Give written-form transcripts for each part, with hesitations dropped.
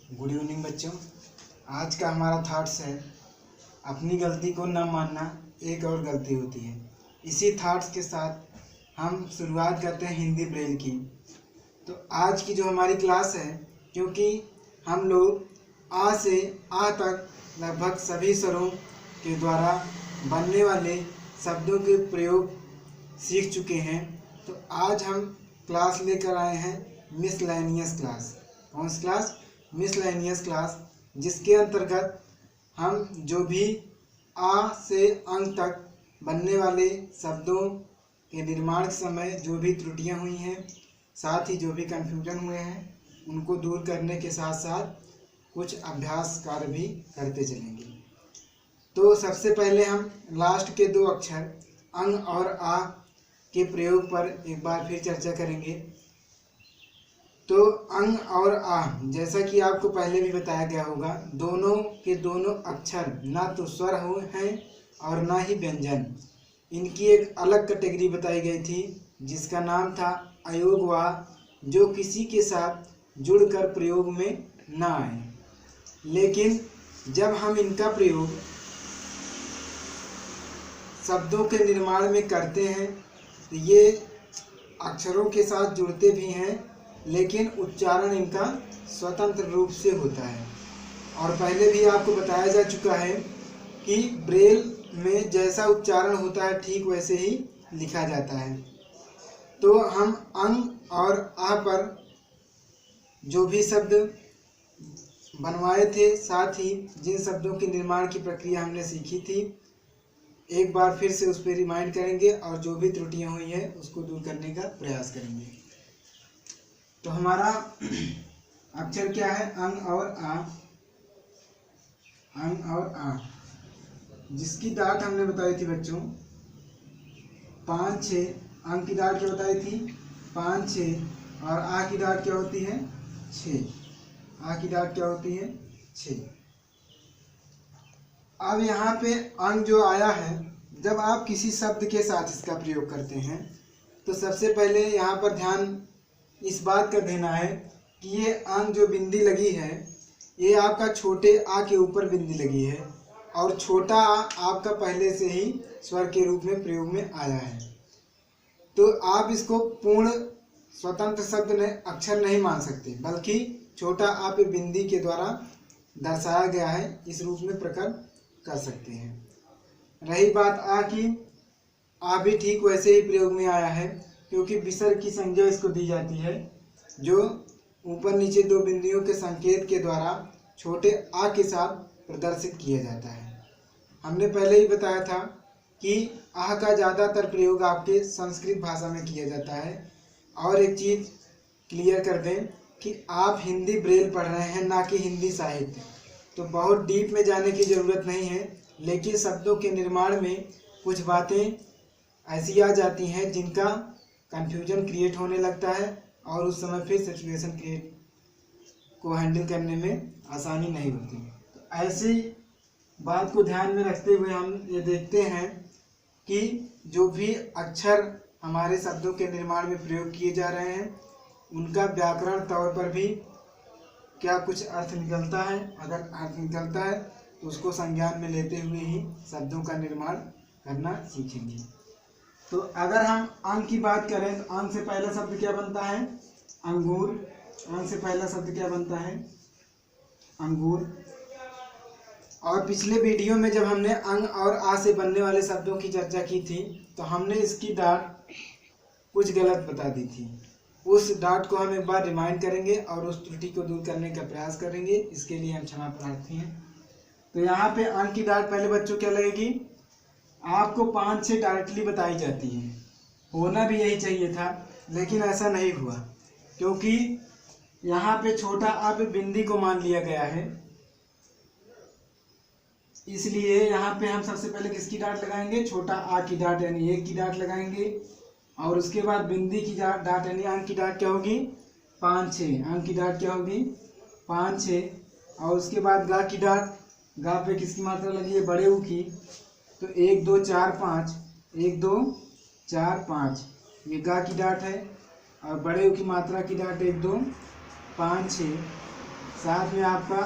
Good evening बच्चों। आज का हमारा थॉट्स है अपनी गलती को न मानना एक और गलती होती है। इसी थॉट्स के साथ हम शुरुआत करते हैं हिंदी ब्रेल की। तो आज की जो हमारी क्लास है, क्योंकि हम लोग आ से आ तक लगभग सभी स्वरों के द्वारा बनने वाले शब्दों के प्रयोग सीख चुके हैं, तो आज हम क्लास लेकर आए हैं मिसलेनियस क्लास। कौन सी क्लास? मिसलेनियस क्लास, जिसके अंतर्गत हम जो भी आ से अंग तक बनने वाले शब्दों के निर्माण के समय जो भी त्रुटियां हुई हैं, साथ ही जो भी कन्फ्यूजन हुए हैं, उनको दूर करने के साथ साथ कुछ अभ्यास कार्य भी करते चलेंगे। तो सबसे पहले हम लास्ट के दो अक्षर अंग और आ के प्रयोग पर एक बार फिर चर्चा करेंगे। तो अंग और आ, जैसा कि आपको पहले भी बताया गया होगा, दोनों के दोनों अक्षर ना तो स्वर हैं और ना ही व्यंजन। इनकी एक अलग कैटेगरी बताई गई थी जिसका नाम था अयोगवा, जो किसी के साथ जुड़कर प्रयोग में ना आए। लेकिन जब हम इनका प्रयोग शब्दों के निर्माण में करते हैं तो ये अक्षरों के साथ जुड़ते भी हैं, लेकिन उच्चारण इनका स्वतंत्र रूप से होता है। और पहले भी आपको बताया जा चुका है कि ब्रेल में जैसा उच्चारण होता है ठीक वैसे ही लिखा जाता है। तो हम अंग और आ पर जो भी शब्द बनवाए थे, साथ ही जिन शब्दों के निर्माण की प्रक्रिया हमने सीखी थी, एक बार फिर से उस पर रिमाइंड करेंगे और जो भी त्रुटियां हुई हैं उसको दूर करने का प्रयास करेंगे। तो हमारा अक्षर क्या है? अंग और आ। अंग और आ, जिसकी डाट हमने बताई थी बच्चों 5-6। अंग की डाट क्या बताई थी? 5-6। और आ की डाट क्या होती है? 6। आ की डाट क्या होती है? 6। अब यहाँ पे अंग जो आया है, जब आप किसी शब्द के साथ इसका प्रयोग करते हैं तो सबसे पहले यहाँ पर ध्यान इस बात का देना है कि ये अंग जो बिंदी लगी है, ये आपका छोटे आ के ऊपर बिंदी लगी है और छोटा आ आपका पहले से ही स्वर के रूप में प्रयोग में आया है। तो आप इसको पूर्ण स्वतंत्र शब्द अक्षर नहीं मान सकते, बल्कि छोटा आ पे बिंदी के द्वारा दर्शाया गया है, इस रूप में प्रकट कर सकते हैं। रही बात आ की, आ भी ठीक वैसे ही प्रयोग में आया है, क्योंकि विसर्ग की संज्ञा इसको दी जाती है, जो ऊपर नीचे दो बिंदियों के संकेत के द्वारा छोटे आ के साथ प्रदर्शित किया जाता है। हमने पहले ही बताया था कि आ का ज़्यादातर प्रयोग आपके संस्कृत भाषा में किया जाता है। और एक चीज़ क्लियर कर दें कि आप हिंदी ब्रेल पढ़ रहे हैं, ना कि हिंदी साहित्य। तो बहुत डीप में जाने की ज़रूरत नहीं है, लेकिन शब्दों के निर्माण में कुछ बातें ऐसी आ जाती हैं जिनका कन्फ्यूजन क्रिएट होने लगता है और उस समय फिर सिचुएशन क्रिएट को हैंडल करने में आसानी नहीं होती। तो ऐसी बात को ध्यान में रखते हुए हम ये देखते हैं कि जो भी अक्षर हमारे शब्दों के निर्माण में प्रयोग किए जा रहे हैं, उनका व्याकरण तौर पर भी क्या कुछ अर्थ निकलता है। अगर अर्थ निकलता है तो उसको संज्ञान में लेते हुए ही शब्दों का निर्माण करना सीखेंगे। तो अगर हम अंग की बात करें तो अंग से पहला शब्द क्या बनता है? अंगूर। अंग से पहला शब्द क्या बनता है? अंगूर। और पिछले वीडियो में जब हमने अंग और आ से बनने वाले शब्दों की चर्चा की थी, तो हमने इसकी डाट कुछ गलत बता दी थी। उस डाट को हम एक बार रिमाइंड करेंगे और उस त्रुटि को दूर करने का प्रयास करेंगे। इसके लिए हम क्षमा प्रार्थी हैं। तो यहाँ पे अंग की डाट पहले बच्चों क्या लगेगी? आपको 5-6 डायरेक्टली बताई जाती है। होना भी यही चाहिए था, लेकिन ऐसा नहीं हुआ, क्योंकि यहाँ पे छोटा आ पे बिंदी को मान लिया गया है। इसलिए यहाँ पे हम सबसे पहले किसकी डाट लगाएंगे? छोटा आ की डाट यानी 1 की डाट लगाएंगे, और उसके बाद बिंदी की डाट यानी अंक की डाट क्या होगी? 5-6। अंक की डाट क्या होगी? 5-6। और उसके बाद गा की डाट, गा पे किसकी मात्रा लगी है? बड़े ऊ की। तो 1 2 4 5, 1 2 4 5, ये गा की डाट है। और बड़े ऊ की मात्रा की डाट 1 2 5 6। साथ में आपका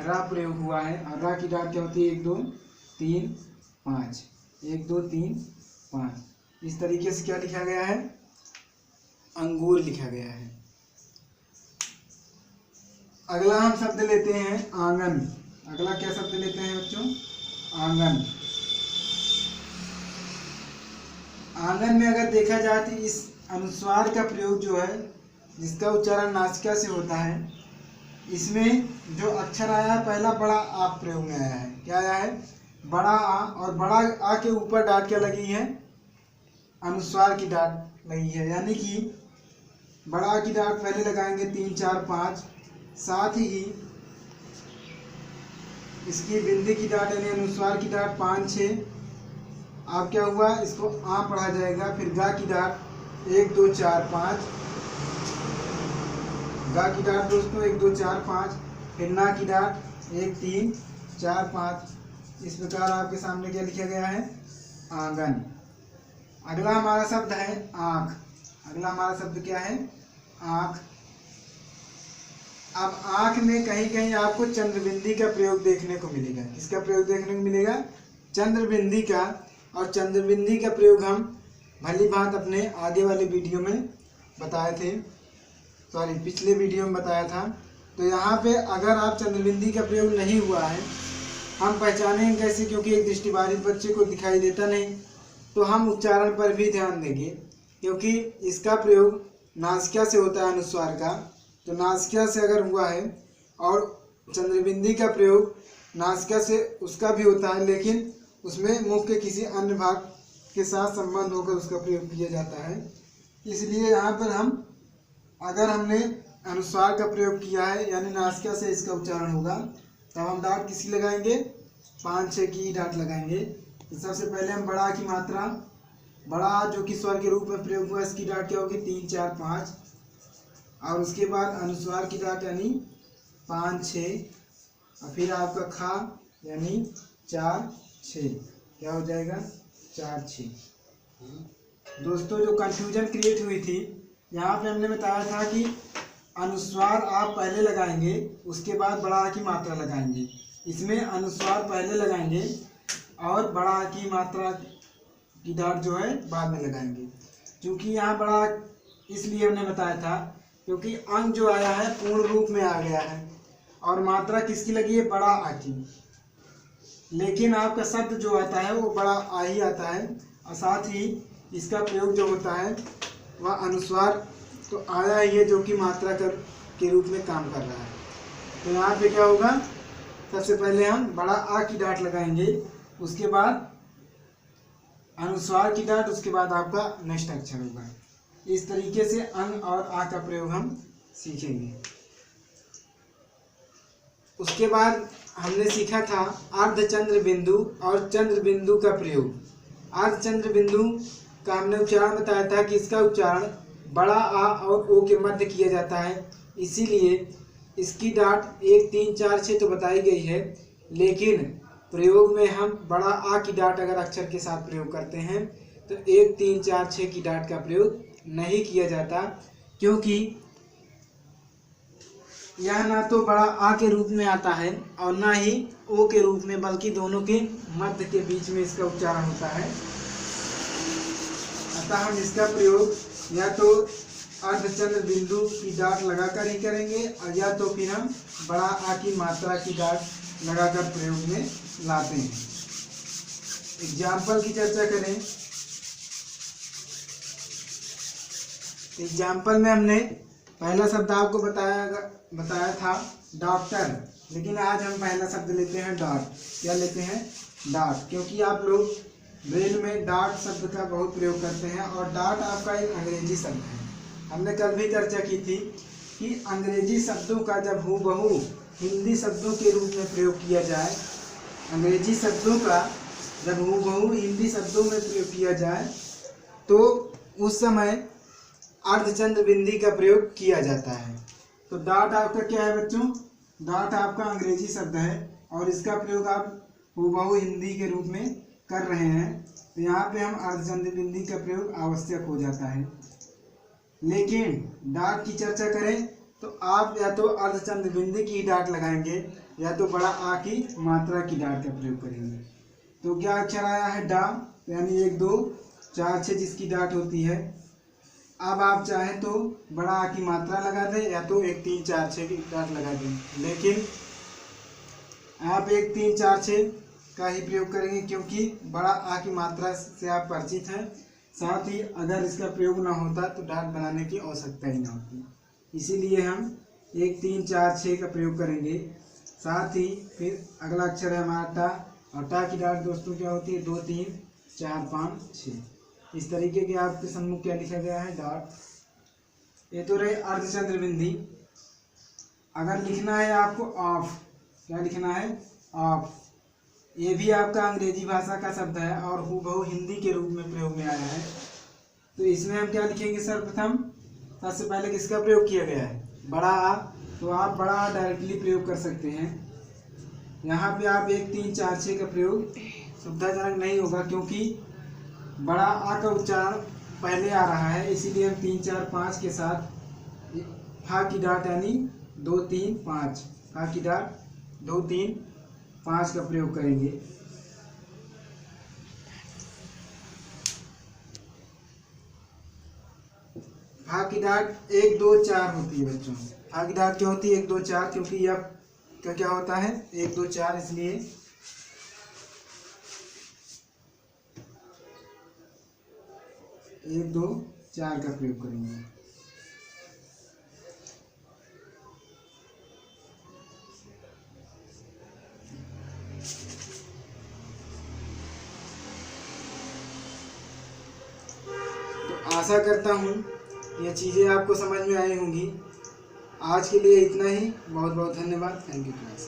रा प्रयोग हुआ है, और रा की डाट क्या होती है 1 2 3 5, 1 2 3 5। इस तरीके से क्या लिखा गया है, अंगूर लिखा गया है। अगला हम शब्द लेते हैं आंगन। अगला क्या शब्द लेते हैं बच्चों, आंगन। आंगन में अगर देखा जाए तो इस अनुस्वार का प्रयोग जो है, जिसका उच्चारण नासिका से होता है, इसमें जो अक्षर आया है पहला बड़ा आ प्रयोग में आया है। क्या आया है, बड़ा आ, और बड़ा आ के ऊपर डाट क्या लगी है, अनुस्वार की डाट लगी है। यानी कि बड़ा आ की डाट पहले लगाएंगे 3 4 5, साथ ही इसकी बिंदी की डाट यानी अनुस्वार की डाट 5 6। अब क्या हुआ, इसको आ पढ़ा जाएगा, फिर गा की डाट 1 2 4 5, गा की डाट दोस्तों 1 2 4 5, फिर ना की डाट 1 3 4 5। इस प्रकार आपके सामने क्या लिखा गया है, आंगन। अगला हमारा शब्द है आँख। अगला हमारा शब्द क्या है, आँख। अब आँख में कहीं कहीं आपको चंद्रबिंदी का प्रयोग देखने को मिलेगा। किसका प्रयोग देखने को मिलेगा, चंद्रबिंदी का। और चंद्रबिंदी का प्रयोग हम भली भांत अपने आगे वाले वीडियो में बताए थे, सॉरी पिछले वीडियो में बताया था। तो यहाँ पे अगर आप चंद्रबिंदी का प्रयोग नहीं हुआ है, हम पहचानेंगे कैसे, क्योंकि एक दृष्टिबाधित बच्चे को दिखाई देता नहीं। तो हम उच्चारण पर भी ध्यान देंगे, क्योंकि इसका प्रयोग नासिका से होता है अनुस्वार का। तो नासिका से अगर हुआ है, और चंद्रबिंदी का प्रयोग नासिका से उसका भी होता है, लेकिन उसमें मुख के किसी अन्य भाग के साथ संबंध होकर उसका प्रयोग किया जाता है। इसलिए यहाँ पर हम, अगर हमने अनुस्वार का प्रयोग किया है यानी नासिका से इसका उच्चारण होगा, तब हम डाट किसकी लगाएंगे, 5 6 की डाट लगाएंगे। तो सबसे पहले हम बड़ा की मात्रा, बड़ा जो कि स्वर के रूप में प्रयोग हुआ, इसकी डाट क्या होगी 3 4 5, और उसके बाद अनुस्वार की डाट यानी 5 6, और फिर आपका खा यानी 4 6, क्या हो जाएगा 4 6। दोस्तों जो कंफ्यूजन क्रिएट हुई थी, यहाँ पे हमने बताया था कि अनुस्वार आप पहले लगाएंगे, उसके बाद बड़ा आ की मात्रा लगाएंगे। इसमें अनुस्वार पहले लगाएंगे और बड़ा आ की मात्रा की डाट जो है बाद में लगाएंगे। क्योंकि यहाँ बड़ा इसलिए हमने बताया था क्योंकि अंग जो आया है पूर्ण रूप में आ गया है, और मात्रा किसकी लगी है, बड़ा आ की। लेकिन आपका शब्द जो आता है वो बड़ा आ ही आता है, और साथ ही इसका प्रयोग जो होता है वह अनुस्वार तो आया ही है, जो कि मात्रा के रूप में काम कर रहा है। तो यहाँ पे क्या होगा, सबसे पहले हम बड़ा आ की डाट लगाएंगे, उसके बाद अनुस्वार की डाट, उसके बाद आपका नेक्स्ट अक्षर होगा। इस तरीके से अंग और आ का प्रयोग हम सीखेंगे। उसके बाद हमने सीखा था अर्धचंद्र बिंदु और चंद्र बिंदु का प्रयोग। अर्धचंद्र बिंदु का हमने उच्चारण बताया था कि इसका उच्चारण बड़ा आ और ओ के मध्य किया जाता है, इसीलिए इसकी डाट 1 3 4 6 तो बताई गई है, लेकिन प्रयोग में हम बड़ा आ की डाट अगर अक्षर के साथ प्रयोग करते हैं तो 1 3 4 6 की डाट का प्रयोग नहीं किया जाता, क्योंकि यह ना तो बड़ा आ के रूप में आता है और ना ही ओ के रूप में, बल्कि दोनों के मध्य के बीच में इसका उच्चारण होता है। अतः हम इसका प्रयोग या तो अर्धचंद्र बिंदु की डाट लगाकर ही करेंगे, और या तो फिर हम बड़ा आ की मात्रा की डाट लगाकर प्रयोग में लाते हैं। एग्जाम्पल की चर्चा करें। एग्जाम्पल में हमने पहला शब्द आपको बताया था डॉक्टर, लेकिन आज हम पहला शब्द लेते हैं डाट। क्या लेते हैं, डाट, क्योंकि आप लोग ब्रेल में डाट शब्द का बहुत प्रयोग करते हैं, और डाट आपका एक अंग्रेजी शब्द है। हमने कल भी चर्चा की थी कि अंग्रेजी शब्दों का जब हूबहू हिंदी शब्दों के रूप में प्रयोग किया जाए, अंग्रेजी शब्दों का जब हूबहू हिंदी शब्दों में प्रयोग किया जाए, तो उस समय अर्धचंद्र बिंदी का प्रयोग किया जाता है। तो डाट आपका क्या है बच्चों, डाट आपका अंग्रेजी शब्द है, और इसका प्रयोग आप हूबहू हिंदी के रूप में कर रहे हैं, तो यहाँ पे हम अर्धचंद्र बिंदी का प्रयोग आवश्यक हो जाता है। लेकिन डाट की चर्चा करें तो आप या तो अर्धचंद्र बिंदी की डाट लगाएंगे या तो बड़ा आ की मात्रा की डाट का प्रयोग करेंगे। तो क्या अक्षर आया है डा, यानी 1 2 4 6 जिसकी डाट होती है। अब आप चाहें तो बड़ा आ की मात्रा लगा दें या तो 1 3 4 6 की डाट लगा दें, लेकिन आप 1 3 4 6 का ही प्रयोग करेंगे क्योंकि बड़ा आ की मात्रा से आप परिचित हैं। साथ ही अगर इसका प्रयोग ना होता तो डाट बनाने की आवश्यकता ही ना होती, इसीलिए हम 1 3 4 6 का प्रयोग करेंगे। साथ ही फिर अगला अक्षर है हमारा टा, और टा की डाट दोस्तों क्या होती है 2 3 4 5 6। इस तरीके के आपके सम्मुख क्या लिखा गया है डाट। ये तो रहे अर्धचंद्र बिंदी। अगर लिखना है आपको ऑफ, क्या लिखना है ऑफ, ये भी आपका अंग्रेजी भाषा का शब्द है और हूबहू हिंदी के रूप में प्रयोग में आया है। तो इसमें हम क्या लिखेंगे, सर्वप्रथम सबसे पहले किसका प्रयोग किया गया है, बड़ा आ। तो आप बड़ा आ डायरेक्टली प्रयोग कर सकते हैं। यहाँ पे आप 1 3 4 6 का प्रयोग सुविधाजनक नहीं होगा क्योंकि बड़ा आ का उच्चारण पहले आ रहा है, इसीलिए हम 3 4 5 के साथ फा की डाट यानी 2 3 5, फा की डाट 2 3 5 का प्रयोग करेंगे। फा की डाट 1 2 4 होती है बच्चों। फा की डाट क्या होती है 1 2 4, क्योंकि यह का क्या होता है 1 2 4, इसलिए 1 2 4 का प्रयोग करेंगे। तो आशा करता हूँ ये चीज़ें आपको समझ में आई होंगी। आज के लिए इतना ही। बहुत बहुत धन्यवाद। Thank you class.